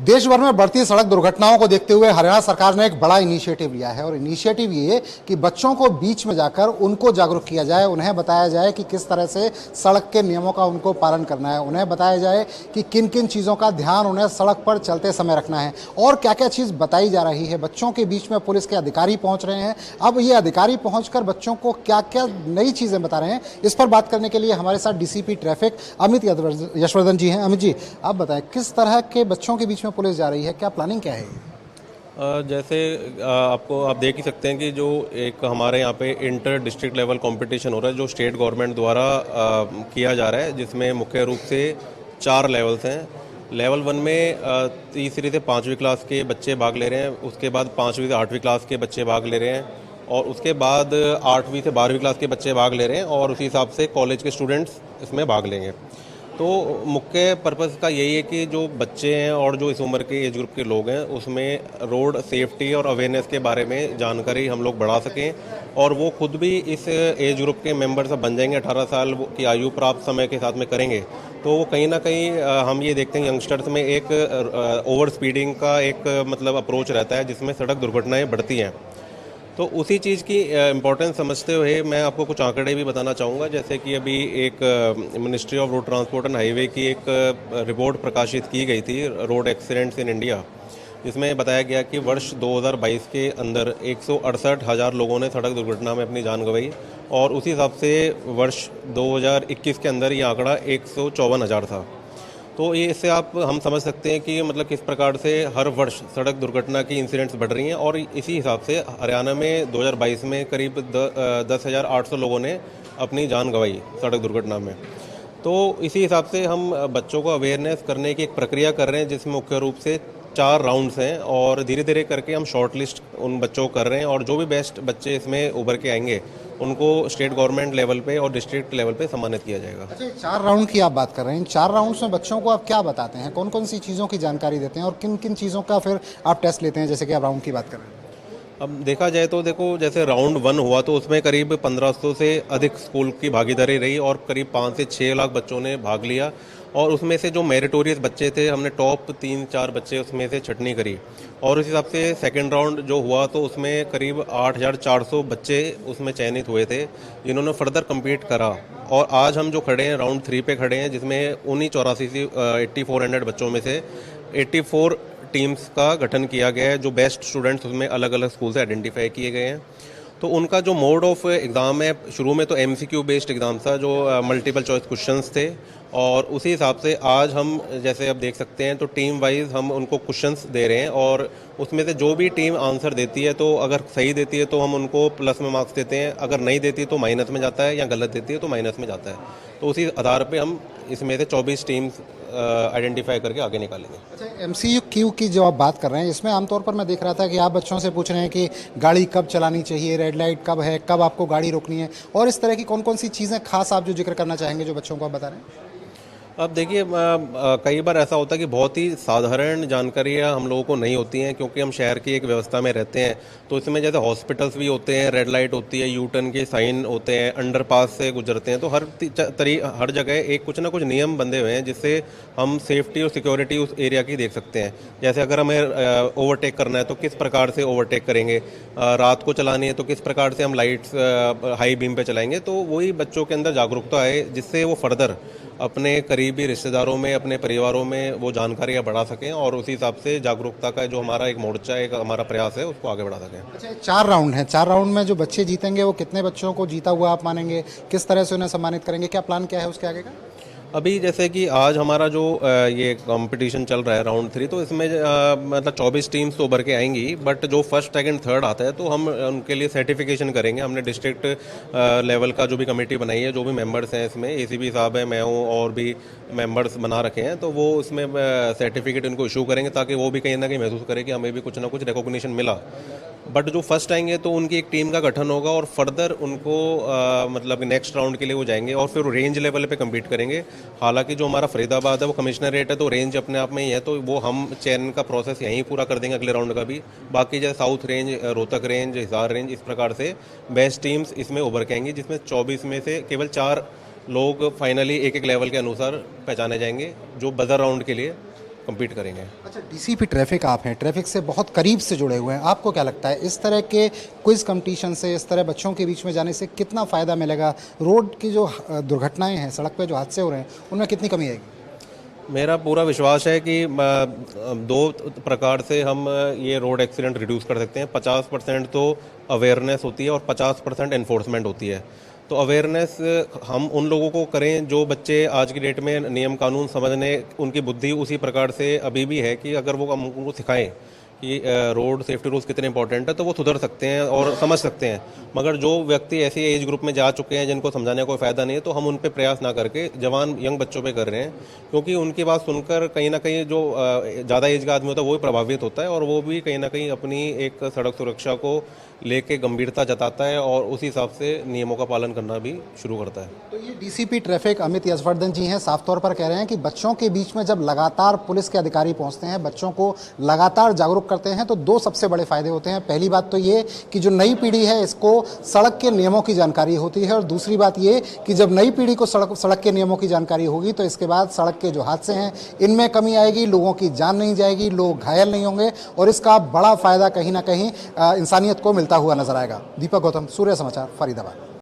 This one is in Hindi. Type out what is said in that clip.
देश भर में बढ़ती सड़क दुर्घटनाओं को देखते हुए हरियाणा सरकार ने एक बड़ा इनिशिएटिव लिया है और इनिशिएटिव ये कि बच्चों को बीच में जाकर उनको जागरूक किया जाए, उन्हें बताया जाए कि किस तरह से सड़क के नियमों का उनको पालन करना है, उन्हें बताया जाए कि किन किन चीज़ों का ध्यान उन्हें सड़क पर चलते समय रखना है और क्या क्या चीज़ बताई जा रही है। बच्चों के बीच में पुलिस के अधिकारी पहुँच रहे हैं। अब ये अधिकारी पहुँच बच्चों को क्या क्या नई चीज़ें बता रहे हैं, इस पर बात करने के लिए हमारे साथ डीसीपी ट्रैफिक अमित यशवर्धन जी हैं। अमित जी, आप बताएं किस तरह के बच्चों के बीच में पुलिस जा रही है, क्या प्लानिंग क्या है? जैसे आप देख ही सकते हैं कि जो एक हमारे यहाँ पे इंटर डिस्ट्रिक्ट लेवल कंपटीशन हो रहा है जो स्टेट गवर्नमेंट द्वारा किया जा रहा है, जिसमें मुख्य रूप से 4 लेवल्स हैं। लेवल 1 में तीसरी से 5वीं क्लास के बच्चे भाग ले रहे हैं, उसके बाद 5वीं से 8वीं क्लास के बच्चे भाग ले रहे हैं और उसके बाद 8वीं से 12वीं क्लास के बच्चे भाग ले रहे हैं और उसी हिसाब से कॉलेज के स्टूडेंट्स इसमें भाग लेंगे। तो मुख्य पर्पज़ का यही है कि जो बच्चे हैं और जो इस उम्र के एज ग्रुप के लोग हैं उसमें रोड सेफ्टी और अवेयरनेस के बारे में जानकारी हम लोग बढ़ा सकें और वो खुद भी इस एज ग्रुप के मेंबर्स बन जाएंगे। 18 साल की आयु प्राप्त समय के साथ में करेंगे तो वो कहीं ना कहीं हम ये देखते हैं यंगस्टर्स में एक ओवर स्पीडिंग का एक मतलब अप्रोच रहता है जिसमें सड़क दुर्घटनाएँ बढ़ती हैं। तो उसी चीज़ की इम्पोर्टेंस समझते हुए मैं आपको कुछ आंकड़े भी बताना चाहूँगा। जैसे कि अभी एक ministry of road transport and highway की एक रिपोर्ट प्रकाशित की गई थी, रोड एक्सीडेंट्स इन इंडिया, जिसमें बताया गया कि वर्ष 2022 के अंदर 168,000 लोगों ने सड़क दुर्घटना में अपनी जान गंवाई और उसी हिसाब से वर्ष 2021 के अंदर ये आंकड़ा 154,000 था। तो ये इससे हम समझ सकते हैं कि मतलब किस प्रकार से हर वर्ष सड़क दुर्घटना की इंसिडेंट्स बढ़ रही हैं और इसी हिसाब से हरियाणा में 2022 में करीब 10,800 लोगों ने अपनी जान गंवाई सड़क दुर्घटना में। तो इसी हिसाब से हम बच्चों को अवेयरनेस करने की एक प्रक्रिया कर रहे हैं जिसमें मुख्य रूप से 4 राउंड्स हैं और धीरे धीरे करके हम शॉर्ट लिस्ट उन बच्चों को कर रहे हैं और जो भी बेस्ट बच्चे इसमें उभर के आएंगे उनको स्टेट गवर्नमेंट लेवल पे और डिस्ट्रिक्ट लेवल पे सम्मानित किया जाएगा। अच्छा, 4 राउंड की आप बात कर रहे हैं, 4 राउंड्स में बच्चों को आप क्या बताते हैं, कौन कौन सी चीज़ों की जानकारी देते हैं और किन किन चीज़ों का फिर आप टेस्ट लेते हैं, जैसे कि आप राउंड की बात कर रहे हैं? अब देखा जाए तो देखो, जैसे राउंड 1 हुआ तो उसमें करीब 1500 से अधिक स्कूल की भागीदारी रही और करीब 5 से 6 लाख बच्चों ने भाग लिया और उसमें से जो मेरिटोरियस बच्चे थे हमने टॉप 3-4 बच्चे उसमें से छटनी करी और उस हिसाब से सेकंड राउंड जो हुआ तो उसमें करीब 8,400 बच्चे उसमें चयनित हुए थे जिन्होंने फर्दर कम्पीट करा। और आज हम जो खड़े हैं राउंड 3 पे खड़े हैं जिसमें 84 से 8400 बच्चों में से 84 टीम्स का गठन किया गया है। जो बेस्ट स्टूडेंट्स उसमें अलग अलग स्कूल से आइडेंटिफाई किए गए हैं। तो उनका जो मोड ऑफ एग्ज़ाम है, शुरू में तो एमसीक्यू बेस्ड एग्ज़ाम था जो मल्टीपल चॉइस क्वेश्चंस थे और उसी हिसाब से आज हम जैसे अब देख सकते हैं तो टीम वाइज हम उनको क्वेश्चंस दे रहे हैं और उसमें से जो भी टीम आंसर देती है तो अगर सही देती है तो हम उनको प्लस में मार्क्स देते हैं, अगर नहीं देती है तो माइनस में जाता है या गलत देती है तो माइनस में जाता है। तो उसी आधार पे हम इसमें से 24 टीम्स आइडेंटिफाई करके आगे निकालेंगे। अच्छा, एमसीक्यू की जो आप बात कर रहे हैं इसमें आमतौर पर मैं देख रहा था कि आप बच्चों से पूछ रहे हैं कि गाड़ी कब चलानी चाहिए, रेड लाइट कब है, कब आपको गाड़ी रोकनी है और इस तरह की कौन कौन सी चीज़ें खास आप जो जिक्र करना चाहेंगे जो बच्चों को आप बता रहे हैं? अब देखिए, कई बार ऐसा होता है कि बहुत ही साधारण जानकारियाँ हम लोगों को नहीं होती हैं क्योंकि हम शहर की एक व्यवस्था में रहते हैं। तो इसमें जैसे हॉस्पिटल्स भी होते हैं, रेड लाइट होती है, यू टर्न के साइन होते हैं, अंडरपास से गुजरते हैं, तो हर जगह एक कुछ ना कुछ नियम बंधे हुए हैं जिससे हम सेफ्टी और सिक्योरिटी उस एरिया की देख सकते हैं। जैसे अगर हमें ओवरटेक करना है तो किस प्रकार से ओवरटेक करेंगे, रात को चलानी है तो किस प्रकार से हम लाइट्स हाई बीम पे चलाएंगे। तो वही बच्चों के अंदर जागरूकता आए जिससे वो फर्दर अपने करीबी रिश्तेदारों में, अपने परिवारों में वो जानकारियाँ बढ़ा सकें और उसी हिसाब से जागरूकता का जो हमारा एक मोर्चा, एक हमारा प्रयास है उसको आगे बढ़ा सकें। अच्छा, 4 राउंड हैं, 4 राउंड में जो बच्चे जीतेंगे वो कितने बच्चों को जीता हुआ आप मानेंगे, किस तरह से उन्हें सम्मानित करेंगे, क्या प्लान क्या है उसके आगे का? अभी जैसे कि आज हमारा जो ये कंपटीशन चल रहा है राउंड 3, तो इसमें मतलब 24 टीम्स तो उभर के आएंगी, बट जो फर्स्ट सेकंड थर्ड आता है तो हम उनके लिए सर्टिफिकेशन करेंगे। हमने डिस्ट्रिक्ट लेवल का जो भी कमेटी बनाई है, जो भी मेंबर्स हैं इसमें, एसीपी साहब हैं, मैं हूँ और भी मेंबर्स बना रखे हैं, तो वो इसमें सर्टिफिकेट उनको इशू करेंगे ताकि वो भी कहीं ना कहीं महसूस करें कि हमें भी कुछ ना कुछ रिकॉग्निशन मिला। बट जो फर्स्ट आएंगे तो उनकी एक टीम का गठन होगा और फर्दर उनको मतलब नेक्स्ट राउंड के लिए वो जाएंगे और फिर रेंज लेवल पे कम्पीट करेंगे। हालांकि जो हमारा फरीदाबाद है वो कमिश्नरेट है तो रेंज अपने आप में ही है, तो वो हम चयन का प्रोसेस यहीं पूरा कर देंगे अगले राउंड का भी। बाकी जैसे south range, Rohtak range, Hisar range, इस प्रकार से बेस्ट टीम्स इसमें उभर के आएंगी जिसमें 24 में से केवल 4 लोग फाइनली एक एक लेवल के अनुसार पहचाने जाएंगे जो बजर राउंड के लिए compete करेंगे। अच्छा, डीसीपी ट्रैफिक आप हैं, ट्रैफिक से बहुत करीब से जुड़े हुए हैं, आपको क्या लगता है इस तरह के क्विज कंपटीशन से, इस तरह बच्चों के बीच में जाने से कितना फ़ायदा मिलेगा? रोड की जो दुर्घटनाएं हैं, सड़क पे जो हादसे हो रहे हैं, उनमें कितनी कमी आएगी? मेरा पूरा विश्वास है कि दो प्रकार से हम ये रोड एक्सीडेंट रिड्यूस कर सकते हैं। 50% तो अवेयरनेस होती है और 50% एनफोर्समेंट होती है। तो अवेयरनेस हम उन लोगों को करें जो बच्चे आज की डेट में नियम कानून समझने उनकी बुद्धि उसी प्रकार से अभी भी है कि अगर वो हम उनको सिखाएं कि रोड सेफ्टी रूल्स कितने इंपॉर्टेंट है तो वो सुधर सकते हैं और समझ सकते हैं। मगर जो व्यक्ति ऐसी एज ग्रुप में जा चुके हैं जिनको समझाने का कोई फ़ायदा नहीं है, तो हम उन पे प्रयास ना करके जवान यंग बच्चों पे कर रहे हैं, क्योंकि उनकी बात सुनकर कहीं ना कहीं जो ज़्यादा एज का आदमी होता है वो भी प्रभावित होता है और वो भी कहीं ना कहीं अपनी एक सड़क सुरक्षा को लेके गंभीरता जताता है और उसी हिसाब से नियमों का पालन करना भी शुरू करता है। तो ये डीसीपी ट्रैफिक अमित यशवर्धन जी हैं, साफ तौर पर कह रहे हैं कि बच्चों के बीच में जब लगातार पुलिस के अधिकारी पहुंचते हैं, बच्चों को लगातार जागरूक करते हैं, तो दो सबसे बड़े फायदे होते हैं। पहली बात तो ये कि जो नई पीढ़ी है इसको सड़क के नियमों की जानकारी होती है, और दूसरी बात ये कि जब नई पीढ़ी को सड़क के नियमों की जानकारी होगी तो इसके बाद सड़क के जो हादसे हैं इनमें कमी आएगी, लोगों की जान नहीं जाएगी, लोग घायल नहीं होंगे, और इसका बड़ा फायदा कहीं ना कहीं इंसानियत को मिलता हुआ नजर आएगा। दीपक गौतम, सूर्य समाचार, फरीदाबाद।